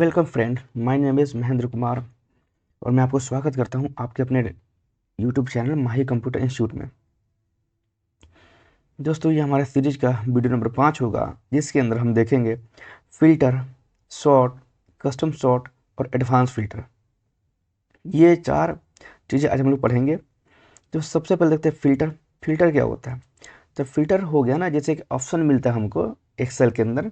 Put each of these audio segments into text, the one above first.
Welcome friend, my name is Mahendra Kumar और मैं आपको स्वागत करता हूं आपके अपने यूट्यूब चैनल माही कंप्यूटर इंस्टीट्यूट में। दोस्तों, ये हमारे सीरीज का वीडियो नंबर 5 होगा, जिसके अंदर हम देखेंगे फ़िल्टर, सॉर्ट, कस्टम सॉर्ट और एडवांस फ़िल्टर। ये 4 चीज़ें आज हम लोग पढ़ेंगे। तो सबसे पहले देखते हैं फ़िल्टर। फ़िल्टर क्या होता है? तो फ़िल्टर हो गया ना, जैसे एक ऑप्शन मिलता है हमको एक्सेल के अंदर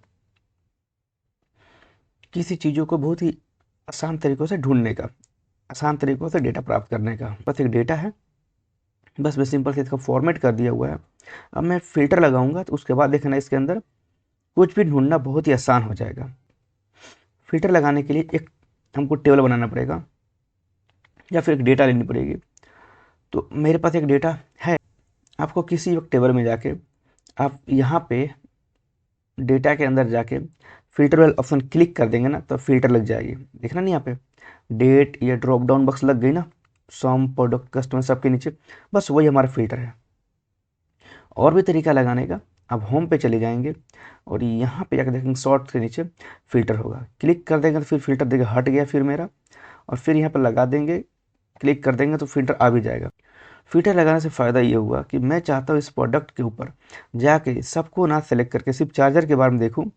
किसी चीज़ों को बहुत ही आसान तरीक़ों से ढूँढने का, आसान तरीक़ों से डेटा प्राप्त करने का। बस एक डेटा है, बस मैं सिंपल से इसका फॉर्मेट कर दिया हुआ है। अब मैं फ़िल्टर लगाऊंगा तो उसके बाद देखना इसके अंदर कुछ भी ढूंढना बहुत ही आसान हो जाएगा। फ़िल्टर लगाने के लिए एक हमको टेबल बनाना पड़ेगा या फिर एक डेटा लेनी पड़ेगी। तो मेरे पास एक डेटा है। आपको किसी एक टेबल में जाके आप यहाँ पे डेटा के अंदर जाके फ़िल्टर वाला ऑप्शन क्लिक कर देंगे ना, तो फ़िल्टर लग जाएगी। देखना नहीं, यहाँ पे डेट ये ड्रॉप डाउन बॉक्स लग गई ना, सम, प्रोडक्ट, कस्टमर, सबके नीचे, बस वही हमारा फ़िल्टर है। और भी तरीका लगाने का। अब होम पे चले जाएंगे और यहाँ पे जाकर देखेंगे शॉर्ट के नीचे फ़िल्टर होगा, क्लिक कर देंगे तो फिर फ़िल्टर देखिए हट गया फिर मेरा। और फिर यहाँ पर लगा देंगे, क्लिक कर देंगे तो फ़िल्टर आ भी जाएगा। फ़िल्टर लगाने से फ़ायदा ये हुआ कि मैं चाहता हूँ इस प्रोडक्ट के ऊपर जाके सबको ना सेलेक्ट करके सिर्फ चार्जर के बारे में देखूँ,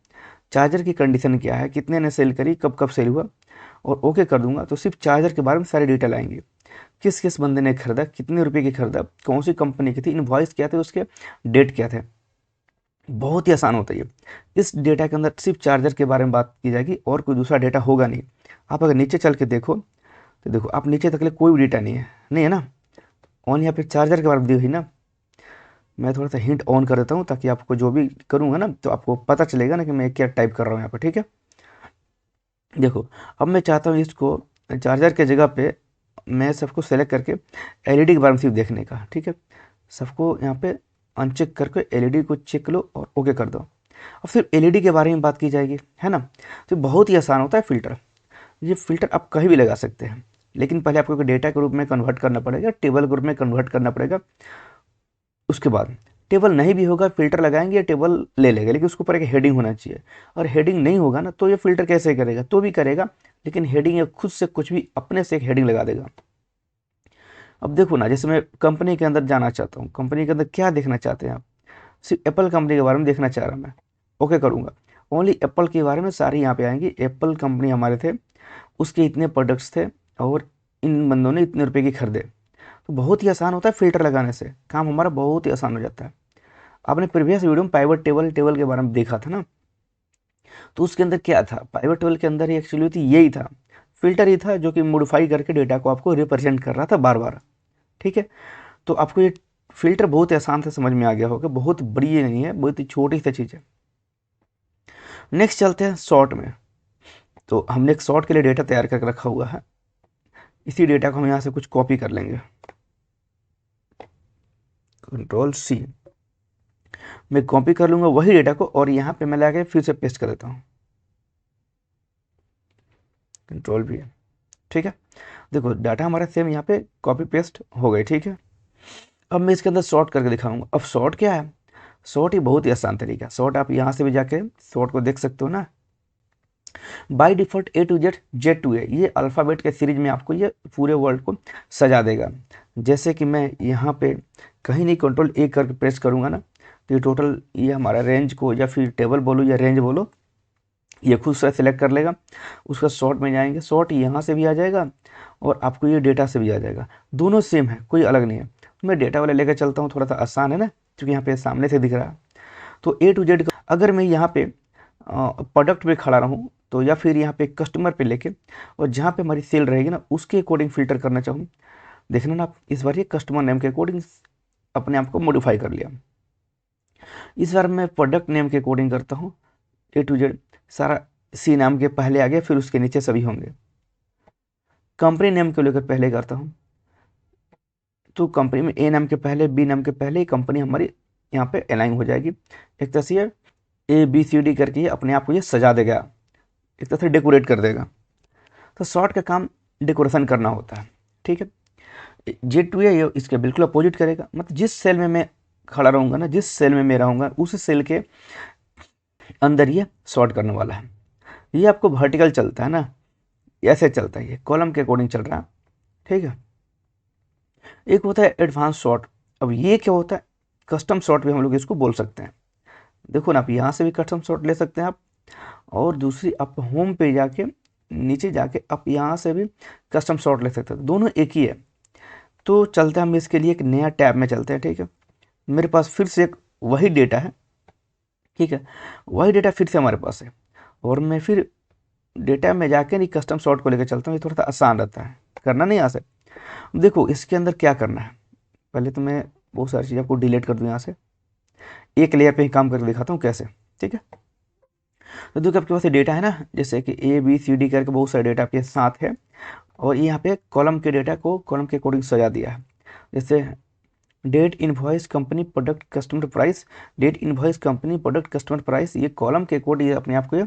चार्जर की कंडीशन क्या है, कितने ने सेल करी, कब कब सेल हुआ, और ओके कर दूंगा तो सिर्फ चार्जर के बारे में सारे डिटेल आएंगे। किस किस बंदे ने खरीदा, कितने रुपए की खरीदा, कौन सी कंपनी की थी, इनवॉइस क्या थे, उसके डेट क्या थे। बहुत ही आसान होता है ये। इस डेटा के अंदर सिर्फ चार्जर के बारे में बात की जाएगी और कोई दूसरा डेटा होगा नहीं। आप अगर नीचे चल के देखो तो देखो, आप नीचे तक ले कोई भी डेटा नहीं है ना। ऑन यहाँ पे चार्जर के बारे में दी हुई ना। मैं थोड़ा सा हिंट ऑन कर देता हूँ ताकि आपको जो भी करूँगा ना तो आपको पता चलेगा ना कि मैं क्या टाइप कर रहा हूँ यहाँ पर। ठीक है, देखो अब मैं चाहता हूँ इसको चार्जर के जगह पे मैं सबको सेलेक्ट करके एलईडी के बारे में सिर्फ देखने का। ठीक है, सबको यहाँ पे अनचेक करके एलईडी को चेक लो और ओके कर दो। अब सिर्फ एलईडी के बारे में बात की जाएगी, है ना। तो बहुत ही आसान होता है फ़िल्टर। ये फ़िल्टर आप कहीं भी लगा सकते हैं, लेकिन पहले आपको डेटा के रूप में कन्वर्ट करना पड़ेगा, टेबल के रूप में कन्वर्ट करना पड़ेगा। उसके बाद टेबल नहीं भी होगा, फ़िल्टर लगाएंगे या टेबल ले लेगा, लेकिन उसके ऊपर एक हेडिंग होना चाहिए। और हेडिंग नहीं होगा ना तो ये फ़िल्टर कैसे करेगा, तो भी करेगा, लेकिन हेडिंग या खुद से कुछ भी अपने से एक हेडिंग लगा देगा। अब देखो ना, जैसे मैं कंपनी के अंदर जाना चाहता हूँ, कंपनी के अंदर क्या देखना चाहते हैं आप? सिर्फ एप्पल कंपनी के बारे में देखना चाह रहा मैं, ओके करूँगा। ओनली एप्पल के बारे में सारी यहाँ पे आएंगी। एप्पल कंपनी हमारे थे, उसके इतने प्रोडक्ट्स थे और इन बंदों ने इतने रुपए की खरीदे। तो बहुत ही आसान होता है फ़िल्टर लगाने से, काम हमारा बहुत ही आसान हो जाता है। आपने प्रीवियस वीडियो में पाइवट टेबल टेबल के बारे में देखा था ना, तो उसके अंदर क्या था? पाइवट टेबल के अंदर ही एक्चुअली थी यही था, फ़िल्टर ही था जो कि मॉडिफाई करके डेटा को आपको रिप्रेजेंट कर रहा था बार बार। ठीक है, तो आपको ये फ़िल्टर बहुत ही आसान से समझ में आ गया होगा, बहुत बड़ी ये नहीं है, बहुत ही छोटी सी चीज़ है। नेक्स्ट चलते हैं शॉर्ट में। तो हमने एक शॉर्ट के लिए डेटा तैयार करके रखा हुआ है। इसी डेटा को हम यहाँ से कुछ कॉपी कर लेंगे, कंट्रोल सी। मैं कॉपी कर लूँगा वही डेटा को और यहाँ पे मैं लाके फिर से पेस्ट कर देता हूँ, कंट्रोल भी। ठीक है, देखो डाटा हमारा सेम यहाँ पे कॉपी पेस्ट हो गई। ठीक है, अब मैं इसके अंदर सॉर्ट करके दिखाऊंगा। अब सॉर्ट क्या है? सॉर्ट ही बहुत ही आसान तरीका है। सॉर्ट आप यहाँ से भी जाके सॉर्ट को देख सकते हो ना। By default A to Z, Z to A, ये अल्फ़ाबेट के सीरीज में आपको ये पूरे वर्ड को सजा देगा। जैसे कि मैं यहाँ पे कहीं नहीं कंट्रोल ए करके प्रेस करूँगा ना, तो ये टोटल ये हमारा रेंज को या फिर टेबल बोलो या रेंज बोलो, ये खुद से सेलेक्ट कर लेगा। उसका सॉर्ट में जाएंगे, सॉर्ट यहाँ से भी आ जाएगा और आपको ये डेटा से भी आ जाएगा। दोनों सेम है, कोई अलग नहीं है। तो मैं डेटा वाला लेकर चलता हूँ, थोड़ा सा आसान है ना, क्योंकि यहाँ पे सामने से दिख रहा है। तो ए टू जेड अगर मैं यहाँ पे प्रोडक्ट पे खड़ा रहूँ तो, या फिर यहाँ पे कस्टमर पे लेके और जहाँ पे हमारी सेल रहेगी ना उसके अकॉर्डिंग फ़िल्टर करना चाहूँ, देखना ना आप, इस बार ये कस्टमर नेम के अकॉर्डिंग अपने आप को मॉडिफाई कर लिया। इस बार मैं प्रोडक्ट नेम के अकॉर्डिंग करता हूँ। ए टू जेड सारा सी नाम के पहले आ गया, फिर उसके नीचे सभी होंगे। कंपनी नेम को लेकर पहले करता हूँ, तो कंपनी में ए नाम के पहले, बी नाम के पहले कंपनी हमारी यहाँ पे अलाइन हो जाएगी। एक तरह से ये ए बी सी डी करके ये अपने आप को ये सजा देगा, एक तरह से डेकोरेट कर देगा। तो शॉर्ट का काम डेकोरेशन करना होता है। ठीक है, जेड टू ये इसके बिल्कुल अपोजिट करेगा। मतलब जिस सेल में मैं खड़ा रहूँगा ना, जिस सेल में मैं रहूँगा उस सेल के अंदर ये शॉर्ट करने वाला है। ये आपको वर्टिकल चलता है ना, ऐसे चलता है, ये कॉलम के अकॉर्डिंग चल रहा है, ठीक है। एक होता है एडवांस शॉर्ट। अब ये क्या होता है, कस्टम शॉर्ट भी हम लोग इसको बोल सकते हैं। देखो ना, आप यहाँ से भी कस्टम शॉर्ट ले सकते हैं आप, और दूसरी आप होम पे जाके नीचे जाके आप यहाँ से भी कस्टम शॉर्ट ले सकते हैं, दोनों एक ही है। तो चलते हैं हम इसके लिए एक नया टैब में चलते हैं, ठीक है। मेरे पास फिर से एक वही डेटा है, ठीक है, वही डेटा फिर से हमारे पास है, और मैं फिर डेटा में जाके नहीं कस्टम सॉर्ट को लेकर चलता हूँ। ये थोड़ा सा आसान रहता है, करना नहीं आसान। देखो इसके अंदर क्या करना है, पहले तो मैं बहुत सारी चीज़ आपको डिलीट कर दूँ यहाँ से, एक लेयर पे ही काम करके दिखाता हूँ कैसे, ठीक है। तो देखो आपके पास ये डेटा है ना, जैसे कि ABCD करके बहुत सारे डेटा आपके साथ है, और यहाँ पे कॉलम के डेटा को कॉलम के अकॉर्डिंग सजा दिया है। जैसे date invoice company product customer price, date invoice company product customer price, ये कॉलम के अकॉर्डिंग ये अपने आप को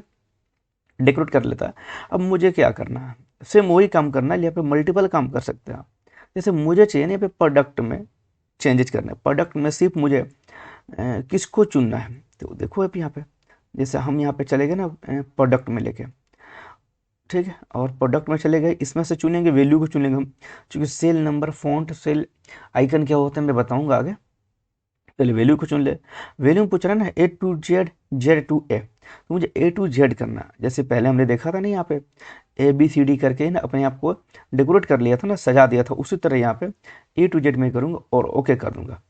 डेकोरेट कर लेता है। अब मुझे क्या करना है, सेम वही काम करना है, यहाँ पे मल्टीपल काम कर सकते हैं आप। जैसे मुझे चाहिए ना यहाँ पे प्रोडक्ट में चेंजेस करना है, प्रोडक्ट में सिर्फ मुझे किसको चुनना है। तो देखो अब यहाँ पे, जैसे हम यहाँ पे चले गए ना प्रोडक्ट में लेके, ठीक है, और प्रोडक्ट में चले गए, इसमें से चुनेंगे, वैल्यू को चुनेंगे हम, क्योंकि cell number font cell icon क्या होता है मैं बताऊंगा आगे। पहले वैल्यू को चुन ले, वैल्यू में पूछ रहा है ना A to Z, Z to A, तो मुझे A to Z करना है। जैसे पहले हमने देखा था ना यहाँ पे ABCD करके ना अपने आप को डेकोरेट कर लिया था ना, सजा दिया था, उसी तरह यहाँ पे A to Z में करूँगा और ओके कर दूंगा।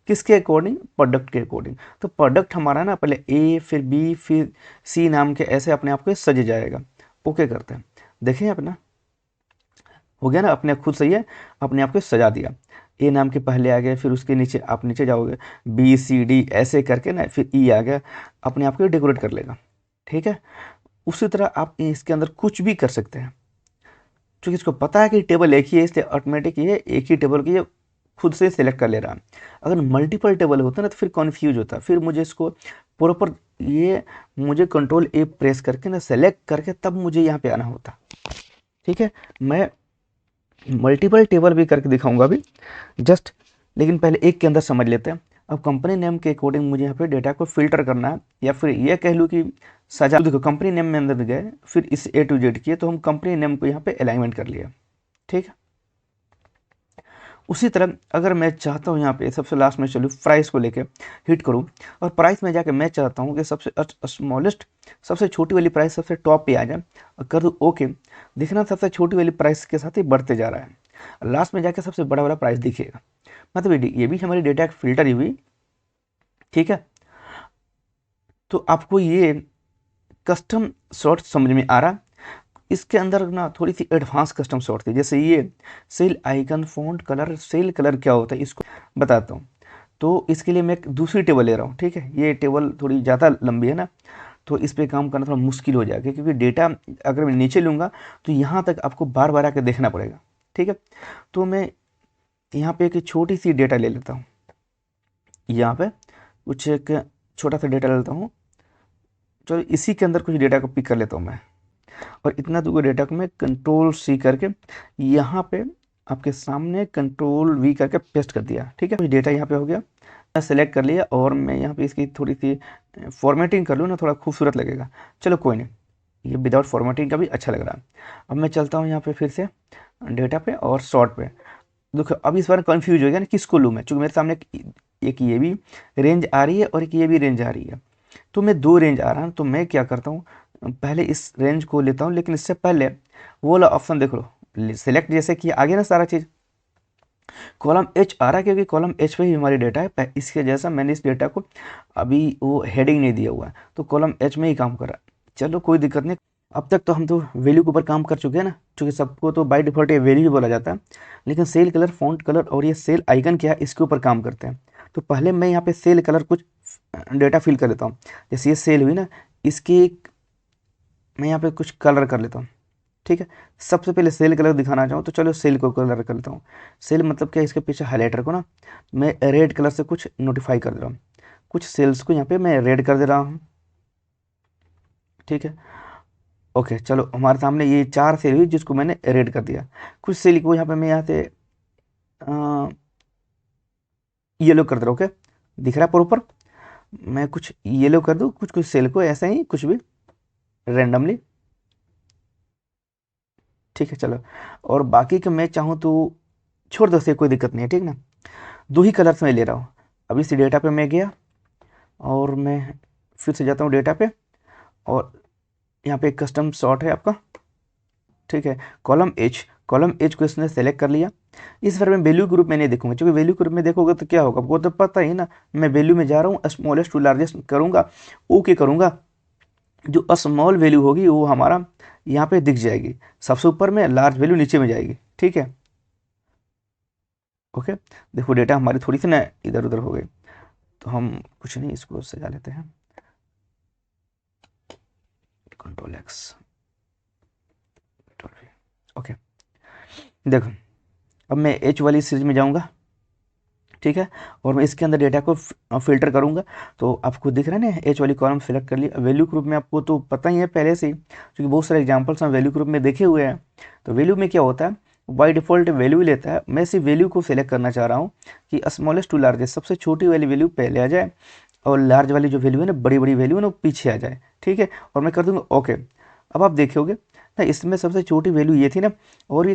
किसके अकॉर्डिंग, प्रोडक्ट के अकॉर्डिंग। तो प्रोडक्ट हमारा ना पहले A फिर B फिर C नाम के ऐसे अपने आप को सज जाएगा। ओके करते हैं, देखें अपना हो गया ना, अपने खुद सही है, अपने आप को सजा दिया। ए नाम के पहले आ गए, फिर उसके नीचे आप नीचे जाओगे BCD ऐसे करके ना, फिर ई आ गया, अपने आप को डेकोरेट कर लेगा, ठीक है। उसी तरह आप इसके अंदर कुछ भी कर सकते हैं, क्योंकि इसको पता है कि टेबल एक ही है, इसलिए ऑटोमेटिक ये एक ही टेबल की ये खुद से सिलेक्ट कर ले रहा है। अगर मल्टीपल टेबल होता ना तो फिर कन्फ्यूज होता, फिर मुझे इसको प्रॉपर ये मुझे Ctrl+A प्रेस करके ना सेलेक्ट करके तब मुझे यहाँ पे आना होता, ठीक है। मैं मल्टीपल टेबल भी करके दिखाऊंगा अभी जस्ट, लेकिन पहले एक के अंदर समझ लेते हैं। अब कंपनी नेम के अकॉर्डिंग मुझे यहाँ पे डेटा को फिल्टर करना है, या फिर ये कह लूँ कि सजा। तो देखो कंपनी नेम में अंदर गए, फिर इस A to Z किए, तो हम कंपनी नेम को यहाँ पे अलाइनमेंट कर लिया, ठीक है। उसी तरह अगर मैं चाहता हूँ यहाँ पे सबसे लास्ट में चलूँ, प्राइस को लेके हिट करूँ, और प्राइस में जाके मैं चाहता हूँ कि सबसे स्मॉलेस्ट, सबसे छोटी वाली प्राइस सबसे टॉप पे आ जाए, और कर दूँ ओके। दिखना सबसे छोटी वाली प्राइस के साथ ही बढ़ते जा रहा है, लास्ट में जाके सबसे बड़ा वाला प्राइस दिखेगा। मतलब ये भी हमारी डेटा फिल्टर ही हुई, ठीक है। तो आपको ये कस्टम सॉर्ट समझ में आ रहा। इसके अंदर ना थोड़ी सी एडवांस कस्टम सॉर्ट थी, जैसे ये cell icon font colour, cell colour क्या होता है इसको बताता हूँ। तो इसके लिए मैं एक दूसरी टेबल ले रहा हूँ, ठीक है। ये टेबल थोड़ी ज़्यादा लंबी है ना, तो इस पर काम करना थोड़ा मुश्किल हो जाएगा, क्योंकि डेटा अगर मैं नीचे लूँगा तो यहाँ तक आपको बार बार आकर देखना पड़ेगा, ठीक है। तो मैं यहाँ पे एक छोटी सी डेटा ले लेता हूँ, यहाँ पे कुछ एक छोटा सा डेटा ले लेता हूँ। चलो इसी के अंदर कुछ डेटा को पिक कर लेता हूँ मैं, और इतना दूर डेटा को मैं Ctrl+C करके यहाँ पे आपके सामने Ctrl+V करके पेस्ट कर दिया, ठीक है। कुछ डेटा यहाँ पे हो गया, मैं सेलेक्ट कर लिया, और मैं यहाँ पे इसकी थोड़ी सी फॉर्मेटिंग कर लूँ ना, थोड़ा खूबसूरत लगेगा। चलो कोई नहीं, ये विदाउट फॉर्मेटिंग का भी अच्छा लग रहा है। अब मैं चलता हूँ यहाँ पे फिर से डेटा पे और शॉर्ट पे। देखो अब इस बार कंफ्यूज हो गया ना किसको लूँ मैं, चूँकि मेरे सामने एक ये भी रेंज आ रही है और एक ये भी रेंज आ रही है, तो मैं दो रेंज आ रहा है। तो मैं क्या करता हूँ, पहले इस रेंज को लेता हूँ, लेकिन इससे पहले वो वाला ऑप्शन देख लो, सेलेक्ट जैसे कि आगे ना सारा चीज़, कॉलम H आ रहा है, क्योंकि कॉलम H पे ही हमारी डेटा है। इसके जैसा मैंने इस डेटा को अभी वो हेडिंग नहीं दिया हुआ है, तो कॉलम H में ही काम कर रहा है। चलो कोई दिक्कत नहीं। अब तक तो हम तो वैल्यू के ऊपर काम कर चुके हैं ना, क्योंकि सबको तो बाय डिफॉल्ट ये वैल्यू ही बोला जाता है, लेकिन सेल कलर, फॉन्ट कलर और ये सेल आइकन क्या है, इसके ऊपर काम करते हैं। तो पहले मैं यहाँ पे सेल कलर कुछ डेटा फिल कर लेता हूँ। जैसे ये सेल हुई ना, इसकी मैं यहाँ पे कुछ कलर कर लेता हूँ, ठीक है। सबसे पहले सेल कलर दिखाना चाहूँ तो चलो सेल को कलर कर लेता हूँ। सेल मतलब क्या, इसके पीछे हाईलाइटर को ना मैं रेड कलर से कुछ नोटिफाई कर दे रहा हूँ, कुछ सेल्स को यहाँ पे मैं रेड कर दे रहा हूँ, ठीक है। ओके चलो, हमारे सामने ये चार सेल हुई जिसको मैंने रेड कर दिया। कुछ सेल को यहाँ पे मैं यहाँ से येलो कर दे रहा हूँ, ओके, दिख रहा है प्रॉपर। मैं कुछ येलो कर दूँ, कुछ कुछ सेल को ऐसे ही कुछ भी रैंडमली, ठीक है चलो। और बाकी के मैं चाहूँ तो छोड़ दो, से कोई दिक्कत नहीं है, ठीक ना। 2 ही कलर्स मैं ले रहा हूँ। अब इस डेटा पे मैं गया और मैं फिर से जाता हूँ डेटा पे, और यहाँ पे एक कस्टम सॉर्ट है आपका, ठीक है। कॉलम एच को इसने सेलेक्ट कर लिया। इस बार मैं वैल्यू ग्रुप में नहीं देखूंगा, क्योंकि वैल्यू ग्रुप में देखोगे तो क्या होगा, वो तो पता ही ना। मैं वैल्यू में जा रहा हूँ, स्मॉलेस्ट टू लार्जेस्ट करूँगा, ओके करूँगा। जो स्मॉल वैल्यू होगी वो हमारा यहाँ पे दिख जाएगी सबसे ऊपर में, लार्ज वैल्यू नीचे में जाएगी, ठीक है। ओके, देखो डेटा हमारी थोड़ी सी ना इधर उधर हो गई, तो हम कुछ नहीं, इसको सजा लेते हैं, Ctrl+X, ओके। देखो अब मैं एच वाली सीरीज में जाऊंगा, ठीक है, और मैं इसके अंदर डेटा को फिल्टर करूंगा। तो आपको दिख रहा है ना, एच वाली कॉलम सेलेक्ट कर लिया। वैल्यू ग्रुप में आपको तो पता ही है पहले से ही, क्योंकि बहुत सारे एग्जांपल्स हम वैल्यू ग्रुप में देखे हुए हैं। तो वैल्यू में क्या होता है, बाय डिफ़ॉल्ट वैल्यू लेता है। मैं सिर्फ वैल्यू को सिलेक्ट करना चाह रहा हूँ कि स्मॉलेस्ट टू लार्जेस्ट, सबसे छोटी वाली वैल्यू पहले आ जाए, और लार्ज वाली जो वैल्यू है ना, बड़ी बड़ी वैल्यू है ना, वो पीछे आ जाए, ठीक है। और मैं कर दूंगा ओके। अब आप देखोगे ना, इसमें सबसे छोटी वैल्यू ये थी ना, और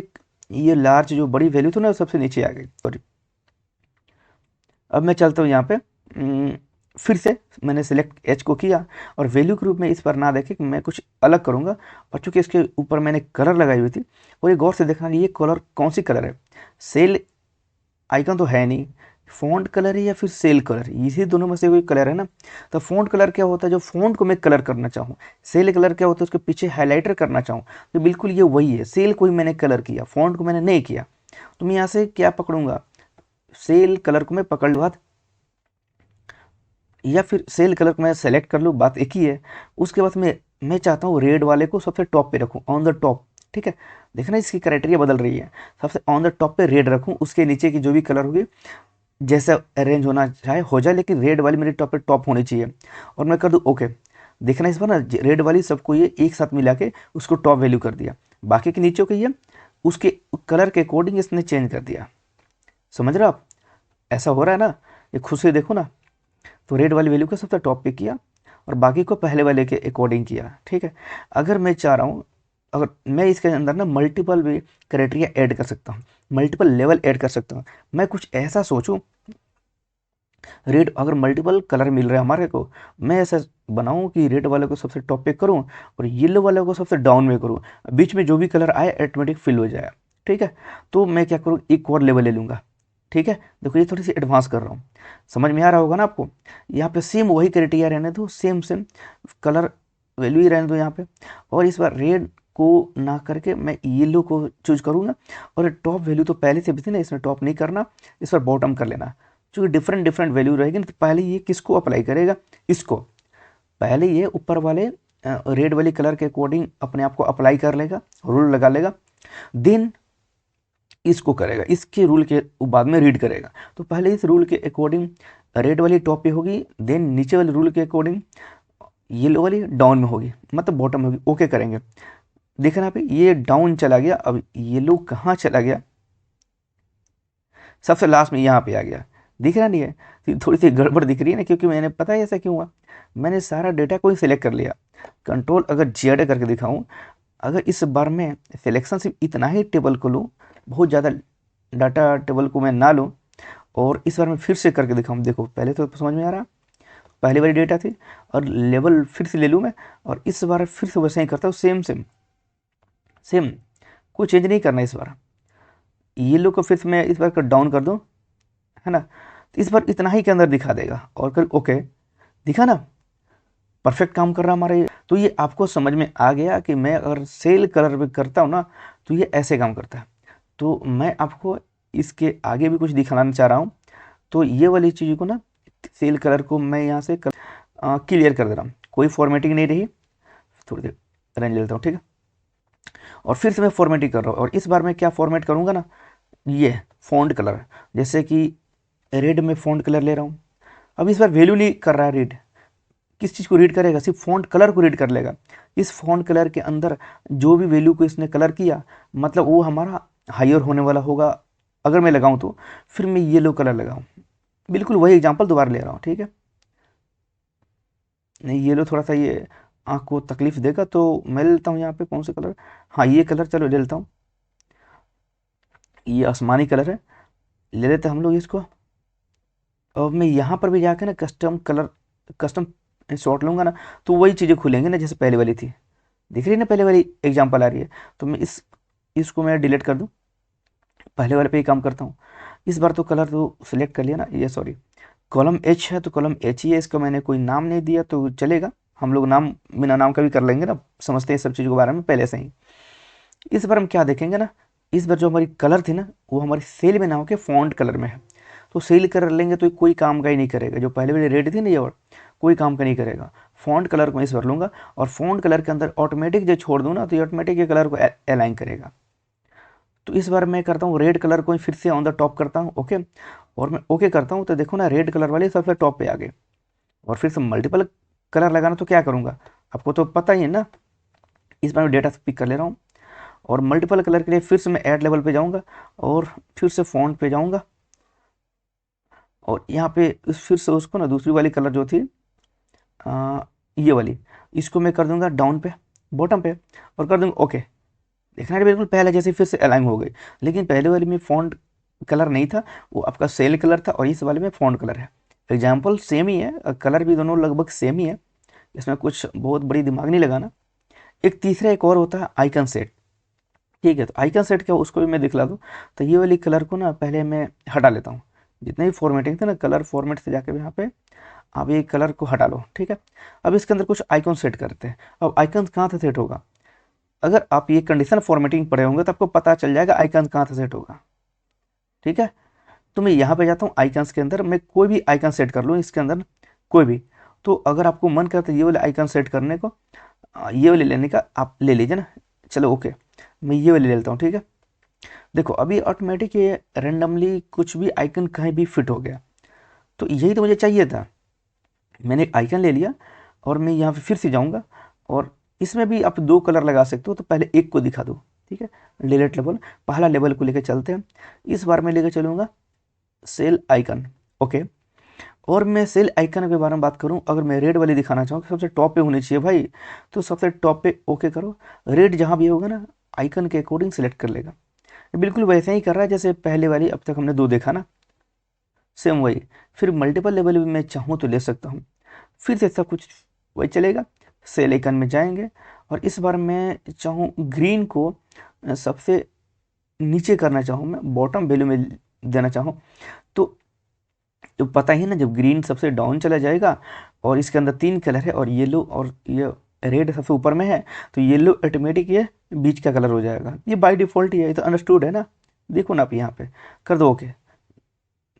ये लार्ज जो बड़ी वैल्यू थी ना, वो सबसे नीचे आ गई, सॉरी। अब मैं चलता हूँ यहाँ पे, फिर से मैंने सेलेक्ट एच को किया, और वैल्यू ग्रुप में इस पर ना देखे, मैं कुछ अलग करूँगा। और चूंकि इसके ऊपर मैंने कलर लगाई हुई थी, और ये गौर से देखना, ये कलर कौन सी कलर है, सेल आइकन तो है नहीं, फ़ॉन्ट कलर है या फिर सेल कलर, इसी दोनों में से कोई कलर है ना। तो फ़ॉन्ट कलर क्या होता है, जो फ़ॉन्ट को मैं कलर करना चाहूँ। सेल कलर क्या होता है, उसके पीछे हाइलाइटर करना चाहूँ। तो बिल्कुल ये वही है, सेल को ही मैंने कलर किया, फ़ॉन्ट को मैंने नहीं किया। तो मैं यहाँ से क्या पकड़ूंगा, सेल कलर को मैं पकड़ लूँ, या फिर सेल कलर को मैं सेलेक्ट कर लूँ, बात एक ही है। उसके बाद मैं चाहता हूँ रेड वाले को सबसे टॉप पे रखूँ, ऑन द टॉप, ठीक है। देखना इसकी क्राइटेरिया बदल रही है, सबसे ऑन द टॉप पे रेड रखूँ, उसके नीचे की जो भी कलर होगी जैसा अरेंज होना चाहे हो जाए, लेकिन रेड वाली मेरी टॉप पे टॉप होनी चाहिए। और मैं कर दूँ ओके। देखना इस बार ना, रेड वाली सबको ये एक साथ मिला के उसको टॉप वैल्यू कर दिया, बाकी के नीचे को ये उसके कलर के अकॉर्डिंग इसने चेंज कर दिया। समझ रहे हो आप, ऐसा हो रहा है ना, ये खुद से देखो ना। तो रेड वाली वैल्यू को सबसे टॉप पे किया, और बाकी को पहले वाले के अकॉर्डिंग किया, ठीक है। अगर मैं चाह रहा हूँ, अगर मैं इसके अंदर ना मल्टीपल भी क्राइटेरिया ऐड कर सकता हूँ, मल्टीपल लेवल ऐड कर सकता हूँ। मैं कुछ ऐसा सोचूं, रेड अगर मल्टीपल कलर मिल रहा है हमारे को, मैं ऐसा बनाऊं कि रेड वाले को सबसे टॉप पे करूं, और येलो वाले को सबसे डाउन में करूं, बीच में जो भी कलर आए ऑटोमेटिक फिल हो जाए, ठीक है। तो मैं क्या करूँ, एक और लेवल ले लूँगा, ठीक है। देखो ये थोड़ी सी एडवांस कर रहा हूँ, समझ में आ रहा होगा ना आपको। यहाँ पे सेम वही क्राइटेरिया रहने दो, सेम सेम कलर वैल्यू ही रहने दो यहाँ पे। और इस बार रेड को ना करके मैं येलो को चूज करूँगा, और टॉप वैल्यू तो पहले से भी थी ना, इसमें टॉप नहीं करना, इस पर बॉटम कर लेना। चूँकि डिफरेंट डिफरेंट वैल्यू रहेगी ना, तो पहले ये किसको अप्लाई करेगा, इसको पहले ये ऊपर वाले रेड वाली कलर के अकॉर्डिंग अपने आप को अप्लाई कर लेगा, रूल लगा लेगा, देन इसको करेगा, इसके रूल के बाद में रीड करेगा। तो पहले इस रूल के अकॉर्डिंग रेड वाली टॉप पे होगी, देन नीचे वाले रूल के अकॉर्डिंग येलो वाली डाउन में होगी, मतलब बॉटम में होगी, ओके करेंगे। देखना पे ये डाउन चला गया, अब येलो कहाँ चला गया, सबसे लास्ट में यहाँ पे आ गया, दिख रहा नहीं है। तो थोड़ी सी गड़बड़ दिख रही है ना, क्योंकि मैंने पता है ऐसा क्यों हुआ, मैंने सारा डेटा को ही सिलेक्ट कर लिया। कंट्रोल अगर जेड करके दिखाऊं, अगर इस बार मैं सिलेक्शन सिर्फ इतना ही टेबल को लूँ, बहुत ज़्यादा डाटा टेबल को मैं ना लूँ, और इस बार मैं फिर से करके दिखाऊँ, देखो पहले तो समझ में आ रहा, पहली वाली डेटा थी, और लेवल फिर से ले लूँ मैं, और इस बार फिर से वैसे ही करता हूँ, सेम सेम सेम, कोई चेंज नहीं करना इस बार। ये लो को फिर से मैं इस बार डाउन कर दूँ, है ना, तो इस बार इतना ही के अंदर दिखा देगा, और कर ओके, दिखा ना, परफेक्ट काम कर रहा हमारा ये। तो ये आपको समझ में आ गया कि मैं अगर सेल कलर पे करता हूँ ना, तो ये ऐसे काम करता है। तो मैं आपको इसके आगे भी कुछ दिखाना चाह रहा हूँ। तो ये वाली चीज़ को ना, सेल कलर को मैं यहाँ से क्लियर कर दे रहा हूँ, कोई फॉर्मेटिंग नहीं रही, थोड़ी देर रेंज लेता हूँ, ठीक है। और फिर से मैं फॉर्मेटिंग कर रहा हूँ, और इस बार मैं क्या फॉर्मेट करूँगा ना, ये फ़ॉन्ट कलर, जैसे कि रेड में फ़ॉन्ट कलर ले रहा हूँ। अब इस बार वैल्यू नहीं कर रहा है रीड, किस चीज़ को रीड करेगा, सिर्फ फ़ॉन्ट कलर को रीड कर लेगा। इस फ़ॉन्ट कलर के अंदर जो भी वैल्यू को इसने कलर किया, मतलब वो हमारा हायर होने वाला होगा। अगर मैं लगाऊँ तो फिर मैं येलो कलर लगाऊँ, बिल्कुल वही एग्जांपल दोबारा ले रहा हूँ, ठीक है। नहीं येलो थोड़ा सा ये आँख को तकलीफ देगा, तो मैं ले लेता हूँ यहाँ पे कौन सा कलर, हाँ ये कलर चलो ले लेता हूँ। ये आसमानी कलर है, ले लेते हैं हम लोग इसको। अब मैं यहाँ पर भी जाके ना कस्टम कलर, कस्टम शॉट लूँगा ना, तो वही चीज़ें खुलेंगी ना जैसे पहले वाली थी। दिख रही है ना, पहले वाली एग्जाम्पल आ रही है। तो मैं इसको मैं डिलीट कर दूँ, पहले वाले पे ही काम करता हूँ। इस बार तो कलर तो सिलेक्ट कर लिया ना, ये सॉरी कॉलम एच है तो कॉलम एच ही है, इसको मैंने कोई नाम नहीं दिया तो चलेगा। हम लोग नाम बिना नाम का भी कर लेंगे ना, समझते हैं सब चीज़ों के बारे में पहले से ही। इस बार हम क्या देखेंगे ना, इस बार जो हमारी कलर थी ना वो हमारी सेल में ना होकर फॉन्ट कलर में है। तो सेल कर लेंगे तो कोई काम का ही नहीं करेगा, जो पहले वाली रेड थी ना ये और कोई काम का नहीं करेगा। फॉन्ट कलर को मैं इस बार लूँगा और फॉन्ट कलर के अंदर ऑटोमेटिक जो छोड़ दूँ ना, तो ये ऑटोमेटिक ये कलर को अलाइन करेगा। तो इस बार मैं करता हूँ रेड कलर को फिर से ऑन द टॉप करता हूँ, ओके। और मैं ओके करता हूँ तो देखो ना रेड कलर वाले सबसे टॉप पे आ गए। और फिर से मल्टीपल कलर लगाना तो क्या करूँगा, आपको तो पता ही है ना। इस बार मैं डेटा पिक कर ले रहा हूँ और मल्टीपल कलर के लिए फिर से मैं ऐड लेवल पे जाऊँगा और फिर से फॉन्ट पे जाऊँगा और यहाँ पे फिर से उसको ना दूसरी वाली कलर जो थी ये वाली, इसको मैं कर दूंगा डाउन पे, बॉटम पे, और कर दूंगा ओके। देखना है बिल्कुल पहले जैसे फिर से अलाइन हो गई। लेकिन पहले वाले में फॉन्ट कलर नहीं था, वो आपका सेल कलर था, और इस वाले में फॉन्ट कलर है। एग्जाम्पल सेम ही है, कलर भी दोनों लगभग सेम ही है, इसमें कुछ बहुत बड़ी दिमाग नहीं लगाना। एक तीसरा एक और होता है आइकन सेट, ठीक है। तो आइकन सेट क्या, उसको भी मैं दिखला दूँ। तो ये वाली कलर को ना पहले मैं हटा लेता हूँ, जितने भी फॉर्मेटिंग थे ना कलर फॉर्मेट से जाके यहाँ पे आप ये कलर को हटा लो, ठीक है। अब इसके अंदर कुछ आइकन सेट करते हैं। अब आइकन कहाँ से सेट होगा, अगर आप ये कंडीशन फॉर्मेटिंग पढ़े होंगे तो आपको पता चल जाएगा आइकन कहाँ से सेट होगा, ठीक है। तो मैं यहाँ पे जाता हूँ आइकन्स के अंदर, मैं कोई भी आइकन सेट कर लूँ इसके अंदर, कोई भी। तो अगर आपको मन करता है ये वाले आइकन सेट करने को, ये वाले लेने का, आप ले लीजिए ना। चलो ओके, मैं ये वाले ले लेता हूँ, ठीक है। देखो अभी ऑटोमेटिक ये रेंडमली कुछ भी आइकन कहीं भी फिट हो गया, तो यही तो मुझे चाहिए था। मैंने एक आइकन ले लिया और मैं यहाँ पे फिर से जाऊँगा और इसमें भी आप दो कलर लगा सकते हो, तो पहले एक को दिखा दो, ठीक है। डिलीट लेवल, पहला लेवल को लेकर चलते हैं। इस बार मैं लेकर चलूँगा सेल आइकन, ओके। और मैं सेल आइकन के बारे में बात करूं, अगर मैं रेड वाली दिखाना चाहूँ कि सबसे टॉप पे होनी चाहिए भाई, तो सबसे टॉप पे ओके करो। रेड जहाँ भी होगा ना आइकन के अकॉर्डिंग सेलेक्ट कर लेगा। ये बिल्कुल वैसे ही कर रहा है जैसे पहले वाली, अब तक हमने दो देखा ना, सेम वही। फिर मल्टीपल लेवल भी मैं चाहूँ तो ले सकता हूँ, फिर से सब कुछ वही चलेगा। सेल आइकन में जाएंगे और इस बार मैं चाहूँ ग्रीन को सबसे नीचे करना चाहूँ, मैं बॉटम वैल्यू में देना चाहूँ, तो पता ही ना जब ग्रीन सबसे डाउन चला जाएगा और इसके अंदर तीन कलर है और येलो और ये रेड सबसे ऊपर में है, तो येलो ऑटोमेटिक ये बीच का कलर हो जाएगा। ये बाय डिफ़ॉल्ट ही है, ये तो अंडरस्टूड है ना। देखो ना आप यहाँ पे कर दो ओके,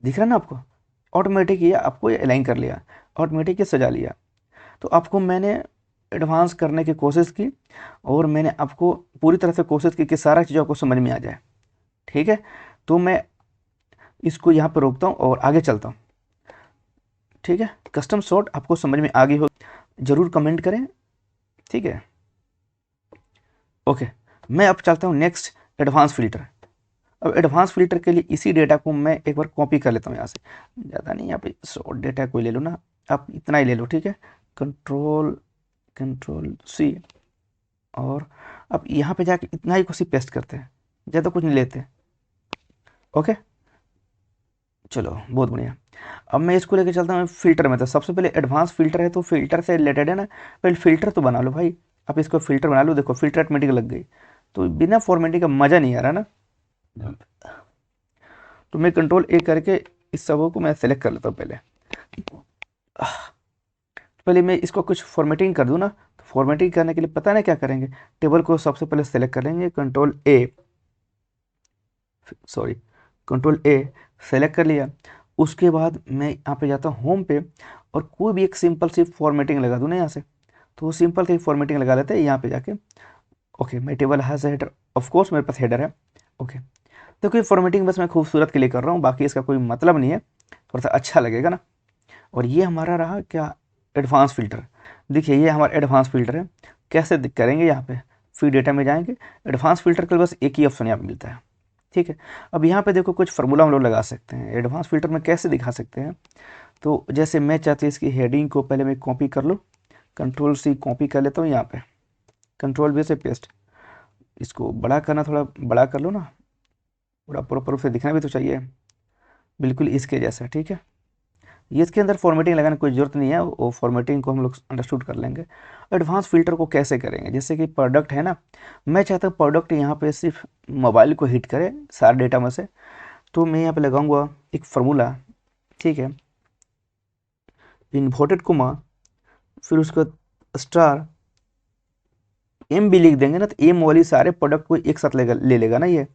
दिख रहा है ना आपको, ऑटोमेटिक ये आपको ये अलाइन कर लिया, ऑटोमेटिक ये सजा लिया। तो आपको मैंने एडवांस करने की कोशिश की और मैंने आपको पूरी तरह से कोशिश की कि सारा चीज़ आपको समझ में आ जाए, ठीक है। तो मैं इसको यहाँ पर रोकता हूँ और आगे चलता हूँ, ठीक है। कस्टम शॉट आपको समझ में आ गई हो, ज़रूर कमेंट करें, ठीक है। ओके, मैं अब चलता हूँ नेक्स्ट एडवांस फ़िल्टर। अब एडवांस फ़िल्टर के लिए इसी डेटा को मैं एक बार कॉपी कर लेता हूँ यहाँ से, ज़्यादा नहीं, यहाँ पे शॉर्ट डेटा कोई ले लो ना, आप इतना ही ले लो, ठीक है। कंट्रोल कंट्रोल सी, और अब यहाँ पे जाके इतना ही कुछ पेस्ट करते हैं, ज़्यादा कुछ नहीं लेते, ओके। चलो बहुत बढ़िया। अब मैं इसको लेके चलता हूँ फिल्टर में। तो सबसे पहले एडवांस फिल्टर है तो फिल्टर से रिलेटेड है ना, पहले फिल्टर तो बना लो भाई। आप इसको फिल्टर बना लो, देखो फिल्टर ऑटोमेटिक लग गई, तो बिना फॉर्मेटिंग का मज़ा नहीं आ रहा ना। तो मैं कंट्रोल ए करके इस सबों को मैं सेलेक्ट कर लेता हूँ पहले। पहले मैं इसको कुछ फॉर्मेटिंग कर दूँ ना, तो फॉर्मेटिंग करने के लिए पता ना क्या करेंगे, टेबल को सबसे पहले सेलेक्ट कर लेंगे, कंट्रोल ए, सॉरी कंट्रोल ए सेलेक्ट कर लिया। उसके बाद मैं यहाँ पे जाता हूँ होम पे और कोई भी एक सिंपल सी फॉर्मेटिंग लगा दूँ ना यहाँ से, तो वो सिंपल सी फॉर्मेटिंग लगा लेते हैं यहाँ पे जाके, okay. My table has header, of course मेरे पास हेडर है, ओके। तो कोई फॉर्मेटिंग बस मैं खूबसूरत के लिए कर रहा हूँ, बाकी इसका कोई मतलब नहीं है, थोड़ा सा अच्छा लगेगा ना। और ये हमारा रहा क्या, एडवांस फ़िल्टर। देखिए ये हमारा एडवांस फ़िल्टर है। कैसे करेंगे, यहाँ पे फिर डेटा में जाएंगे, एडवांस फ़िल्टर के बस एक ही ऑप्शन यहाँ पे मिलता है, ठीक है। अब यहाँ पे देखो कुछ फार्मूला हम लोग लगा सकते हैं एडवांस फ़िल्टर में, कैसे दिखा सकते हैं। तो जैसे मैं चाहती हूँ इसकी हेडिंग को पहले मैं कॉपी कर लूँ, कंट्रोल सी कॉपी कर लेता हूँ यहाँ पे, कंट्रोल वी से पेस्ट, इसको बड़ा करना, थोड़ा बड़ा कर लो ना, पूरा प्रॉपर रूप से दिखना भी तो चाहिए, बिल्कुल इसके जैसा। ठीक है, ये इसके अंदर फॉर्मेटिंग लगाने की कोई ज़रूरत नहीं है, वो फॉर्मेटिंग को हम लोग अंडरस्टूड कर लेंगे। एडवांस फ़िल्टर को कैसे करेंगे, जैसे कि प्रोडक्ट है ना, मैं चाहता हूँ प्रोडक्ट यहाँ पे सिर्फ मोबाइल को हिट करे सारे डेटा में से, तो मैं यहाँ पे लगाऊंगा एक फार्मूला। ठीक है, इन्वर्टेड कोमा, फिर उसके बाद स्टार, एम भी लिख देंगे ना, तो एम वाली सारे प्रोडक्ट को एक साथ ले लेगा ना ये।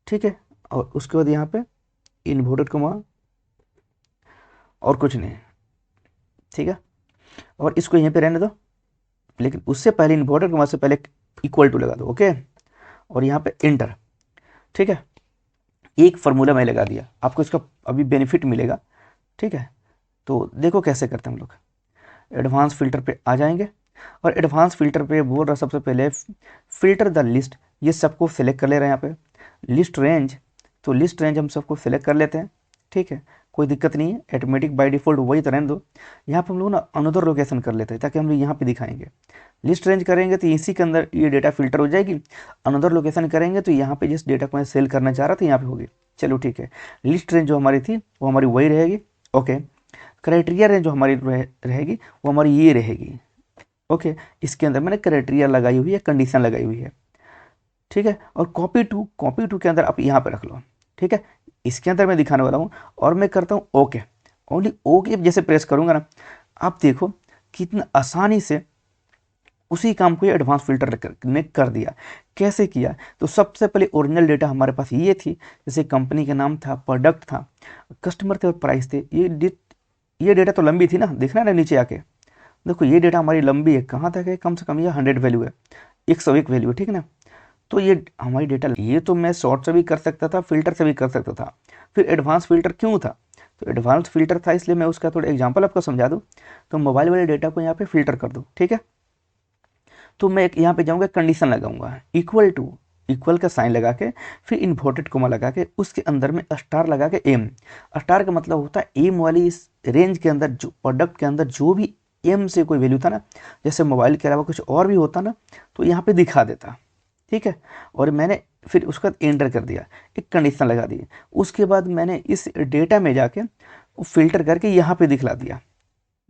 ठीक है, और उसके बाद यहाँ पे इन्वर्टेड कोमा और कुछ नहीं। ठीक है, और इसको यहीं पे रहने दो, लेकिन उससे पहले इन्वर्टेड कोमा से पहले इक्वल टू लगा दो। ओके, और यहाँ पे इंटर। ठीक है, एक फार्मूला मैं लगा दिया, आपको इसका अभी बेनिफिट मिलेगा। ठीक है, तो देखो कैसे करते हैं हम लोग। एडवांस फिल्टर पे आ जाएंगे, और एडवांस फिल्टर पे बोल रहा सबसे पहले फिल्टर द लिस्ट, ये सबको सिलेक्ट कर ले रहे हैं यहाँ पे। लिस्ट रेंज, तो लिस्ट रेंज हम सबको सिलेक्ट कर लेते हैं। ठीक है, कोई दिक्कत नहीं है, ऑटोमेटिक बाय डिफ़ॉल्ट वही तो रहने दो। यहाँ पे हम लोग ना अनदर लोकेशन कर लेते हैं, ताकि हम लोग यहाँ पे दिखाएंगे। लिस्ट रेंज करेंगे तो इसी के अंदर ये डेटा फिल्टर हो जाएगी। अनदर लोकेशन करेंगे तो यहाँ पे जिस डेटा को मैं सेल करना चाह रहा था यहाँ पे होगी। चलो ठीक है, लिस्ट रेंज जो हमारी थी वो हमारी वही रहेगी। ओके, क्राइटेरिया रेंज जो हमारी रहेगी वो हमारी ये रहेगी। ओके, इसके अंदर मैंने क्राइटेरिया लगाई हुई है, कंडीशन लगाई हुई है। ठीक है, और कॉपी टू के अंदर आप यहाँ पे रख लो। ठीक है, इसके अंदर मैं दिखाने वाला हूँ, और मैं करता हूँ ओके। ओनली ओके जैसे प्रेस करूँगा ना, आप देखो कितना आसानी से उसी काम को ये एडवांस फिल्टर ने कर दिया। कैसे किया, तो सबसे पहले ओरिजिनल डेटा हमारे पास ये थी, जैसे कंपनी का नाम था, प्रोडक्ट था, कस्टमर थे और प्राइस थे। ये डेटा तो लंबी थी ना, देखना ना नीचे आके, देखो ये डेटा हमारी लंबी है, कहाँ तक है, कम से कम ये 100 वैल्यू है, 101 वैल्यू है। ठीक है ना, तो ये हमारी डेटा, ये तो मैं शॉर्ट से भी कर सकता था, फिल्टर से भी कर सकता था। फिर एडवांस फिल्टर क्यों था, तो एडवांस फिल्टर था इसलिए मैं उसका थोड़ा एग्जांपल आपको समझा दूँ। तो मोबाइल वाले डेटा को यहाँ पे फिल्टर कर दूँ। ठीक है, तो मैं यहाँ पे जाऊँगा, कंडीशन लगाऊंगा इक्वल टू, इक्वल का साइन लगा के, फिर इन्वर्टेड कोमा लगा के, उसके अंदर में स्टार लगा के एम। स्टार का मतलब होता है एम वाली इस रेंज के अंदर, जो प्रोडक्ट के अंदर जो भी एम से कोई वैल्यू था ना, जैसे मोबाइल के अलावा कुछ और भी होता ना, तो यहाँ पे दिखा देता। ठीक है, और मैंने फिर उसका एंटर कर दिया, एक कंडीशन लगा दी। उसके बाद मैंने इस डेटा में जाके फिल्टर करके यहाँ पे दिखला दिया।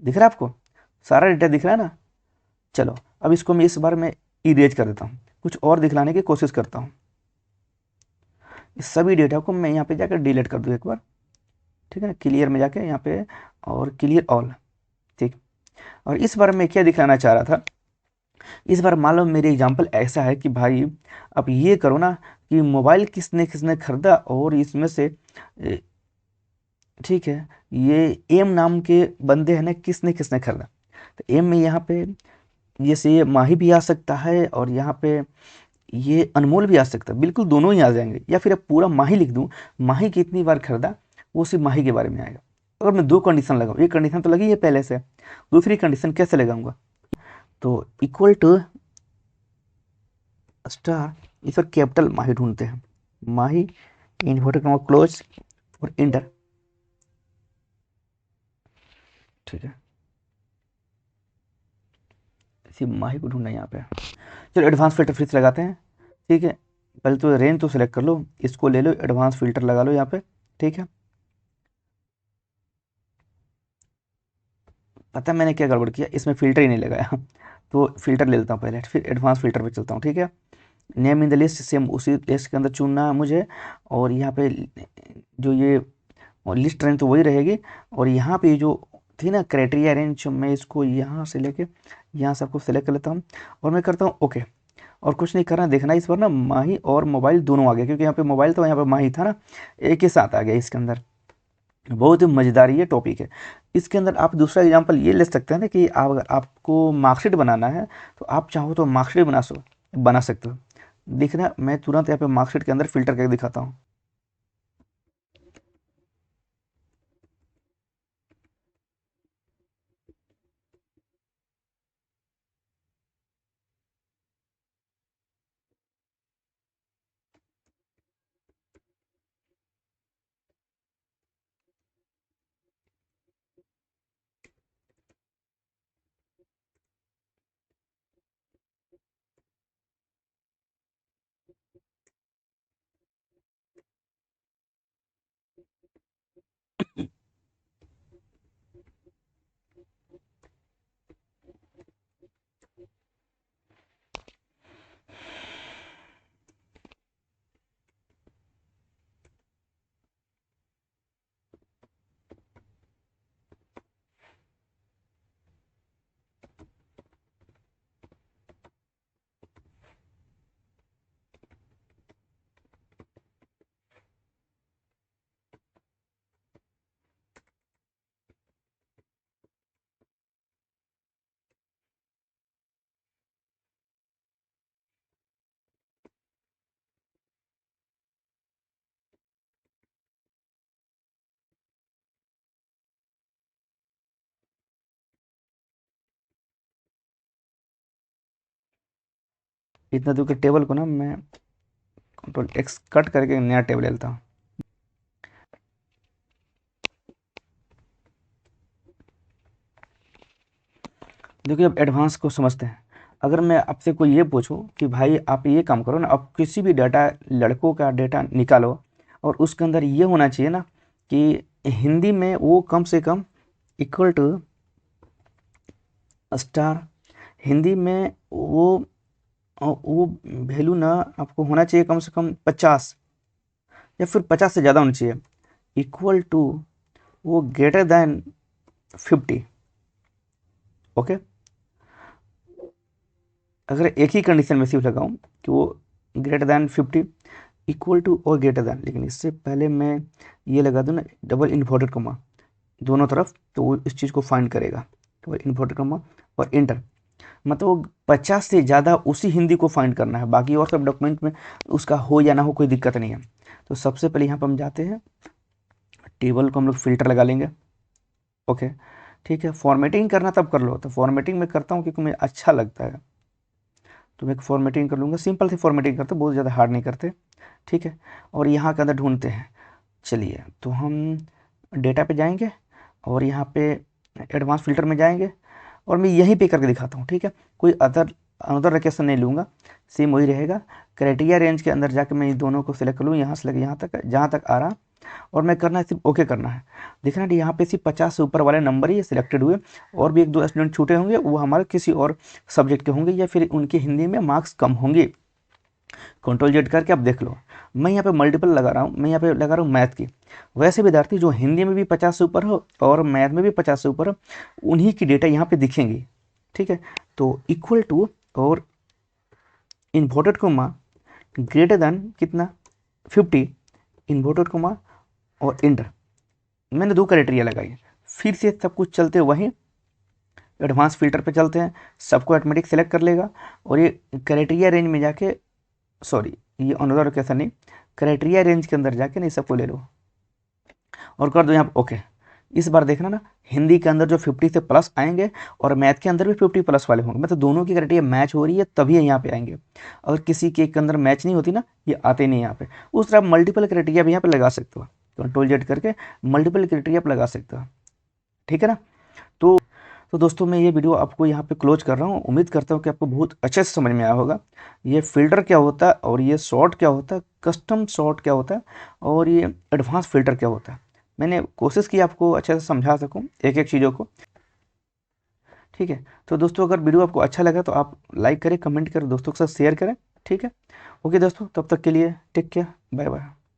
दिख रहा है आपको, सारा डेटा दिख रहा है ना। चलो, अब इसको मैं इस बार मैं इरेज कर देता हूँ, कुछ और दिखलाने की कोशिश करता हूँ। इस सभी डेटा को मैं यहाँ पे जाकर डिलीट कर दूँ एक बार। ठीक है ना, क्लियर में जाके यहाँ पे, और क्लियर ऑल। ठीक, और इस बार मैं क्या दिखाना चाह रहा था, इस बार मान लो मेरी एग्जांपल ऐसा है कि भाई अब ये करो ना, कि मोबाइल किसने किसने खरीदा, और इसमें से ए, ठीक है, ये एम नाम के बंदे हैं ना, किसने किसने खरीदा। तो एम में यहाँ पे जैसे ये माही भी आ सकता है, और यहाँ पे ये अनमोल भी आ सकता है, बिल्कुल दोनों ही आ जाएंगे। या फिर अब पूरा माही लिख दूं, माही कितनी बार खरीदा, वो सिर्फ माही के बारे में आएगा। अगर मैं दो कंडीशन लगाऊं, एक कंडीशन तो लगी है पहले से, दूसरी कंडीशन कैसे लगाऊंगा, तो इक्वल टू स्टार, इस पर कैपिटल माही ढूंढते हैं, माही, इन्वर्टेड कॉमा क्लोज, और इंटर। ठीक है, इसी माही को ढूंढना है यहाँ पे। चलो एडवांस फिल्टर फिर से लगाते हैं। ठीक है, पहले तो रेंज तो सिलेक्ट कर लो, इसको ले लो, एडवांस फिल्टर लगा लो यहाँ पे। ठीक है, पता है मैंने क्या गड़बड़ किया, इसमें फ़िल्टर ही नहीं लगाया। तो फ़िल्टर ले लेता हूँ पहले, फिर एडवांस फ़िल्टर पे चलता हूँ। ठीक है, name in the list, same उसी लिस्ट के अंदर चुनना है मुझे, और यहाँ पे जो ये लिस्ट रेंज तो वही रहेगी, और यहाँ पे जो थी ना क्राइटेरिया रेंज, मैं इसको यहाँ से लेके यहाँ सबको सेलेक्ट कर लेता हूँ, और मैं करता हूँ ओके। और कुछ नहीं करना, देखना इस बार ना माही और मोबाइल दोनों आ गए, क्योंकि यहाँ पे मोबाइल था, यहाँ पे माही था ना, एक ही साथ आ गया इसके अंदर। बहुत ही मज़ेदार ये टॉपिक है। इसके अंदर आप दूसरा एग्जांपल ये ले सकते हैं ना, कि आप अगर आपको मार्कशीट बनाना है, तो आप चाहो तो मार्कशीट बना सकते हो। देखना, मैं तुरंत यहाँ पे मार्कशीट के अंदर फ़िल्टर करके दिखाता हूँ। इतना दूर के टेबल को ना मैं कंट्रोल एक्स कट करके नया टेबल ले लेता हूँ। देखिए अब एडवांस को समझते हैं। अगर मैं आपसे कोई ये पूछूं कि भाई आप ये काम करो ना, अब किसी भी डाटा, लड़कों का डेटा निकालो और उसके अंदर ये होना चाहिए ना कि हिंदी में वो कम से कम इक्वल टू स्टार, हिंदी में वो वैल्यू ना आपको होना चाहिए कम से कम 50 या फिर 50 से ज़्यादा होना चाहिए, इक्वल टू वो ग्रेटर देन 50। ओके, अगर एक ही कंडीशन में सिर्फ लगाऊं कि वो ग्रेटर देन 50, इक्वल टू और ग्रेटर देन, लेकिन इससे पहले मैं ये लगा दूं ना डबल इन्वर्टेड कॉमा दोनों तरफ, तो वो इस चीज़ को फाइंड करेगा। डबल इन्वर्टेड कॉमा और इंटर, मतलब वो 50 से ज़्यादा उसी हिंदी को फाइंड करना है, बाकी और सब डॉक्यूमेंट में उसका हो या ना हो कोई दिक्कत नहीं है। तो सबसे पहले यहाँ पर हम जाते हैं, टेबल को हम लोग फिल्टर लगा लेंगे। ओके ठीक है, फॉर्मेटिंग करना तब कर लो, तो फॉर्मेटिंग मैं करता हूँ क्योंकि मुझे अच्छा लगता है, तो मैं एक फॉर्मेटिंग कर लूँगा, सिंपल सी फॉर्मेटिंग करते, बहुत ज़्यादा हार्ड नहीं करते। ठीक है, और यहाँ के अंदर ढूंढते हैं। चलिए तो हम डेटा पे जाएंगे और यहाँ पे एडवांस फिल्टर में जाएंगे और मैं यहीं पे करके दिखाता हूँ। ठीक है, कोई अनदर लोकेशन नहीं लूँगा, सेम वही रहेगा। क्राइटेरिया रेंज के अंदर जाके मैं इन दोनों को सिलेक्ट कर लूँ, यहाँ से लेकर यहाँ तक, जहाँ तक आ रहा, और मैं करना है सिर्फ ओके करना है। देखना यहाँ पे सिर्फ 50 से ऊपर वाले नंबर ही सिलेक्टेड हुए, और भी एक दो स्टूडेंट छूटे होंगे, वो हमारे किसी और सब्जेक्ट के होंगे या फिर उनकी हिंदी में मार्क्स कम होंगे। कंट्रोल जेड करके आप देख लो, मैं यहाँ पे मल्टीपल लगा रहा हूँ, मैं यहाँ पे लगा रहा हूँ मैथ की। वैसे विद्यार्थी जो हिंदी में भी 50 से ऊपर हो और मैथ में भी 50 से ऊपर हो, उन्हीं की डेटा यहाँ पे दिखेंगी। ठीक है, तो इक्वल टू और इन्वर्टेड कोमा ग्रेटर देन कितना 50, इन्वर्टेड कोमा और इंटर, मैंने दो क्राइटेरिया लगाई है। फिर से सब कुछ चलते वहीं एडवांस फिल्टर पे चलते हैं, सबको ऑटोमेटिक सेलेक्ट कर लेगा, और ये क्राइटेरिया रेंज में जाके, सॉरी ये अनदर लोकेशन नहीं, क्राइटेरिया रेंज के अंदर जाके नहीं सबको ले लो और कर दो यहाँ ओके। इस बार देखना ना, हिंदी के अंदर जो 50 से प्लस आएंगे और मैथ के अंदर भी 50 प्लस वाले होंगे, मतलब दोनों की क्राइटेरिया मैच हो रही है तभी यहाँ पे आएंगे। अगर किसी के अंदर मैच नहीं होती ना, ये आते नहीं यहाँ पे। उस तरह मल्टीपल क्राइटेरिया भी यहाँ पे लगा सकते हो, कंट्रोल जेड करके मल्टीपल क्राइटेरिया आप लगा सकते हो। ठीक है ना, तो दोस्तों मैं ये वीडियो आपको यहाँ पे क्लोज कर रहा हूँ। उम्मीद करता हूँ कि आपको बहुत अच्छे से समझ में आया होगा, ये फ़िल्टर क्या होता है और ये शॉर्ट क्या होता है, कस्टम शॉर्ट क्या होता है और ये एडवांस फ़िल्टर क्या होता है। मैंने कोशिश की आपको अच्छे से समझा सकूँ एक एक चीज़ों को। ठीक है, तो दोस्तों अगर वीडियो आपको अच्छा लगा तो आप लाइक करें, कमेंट करें, दोस्तों के साथ शेयर करें। ठीक है, ओके दोस्तों, तब तक के लिए टेक केयर, बाय बाय।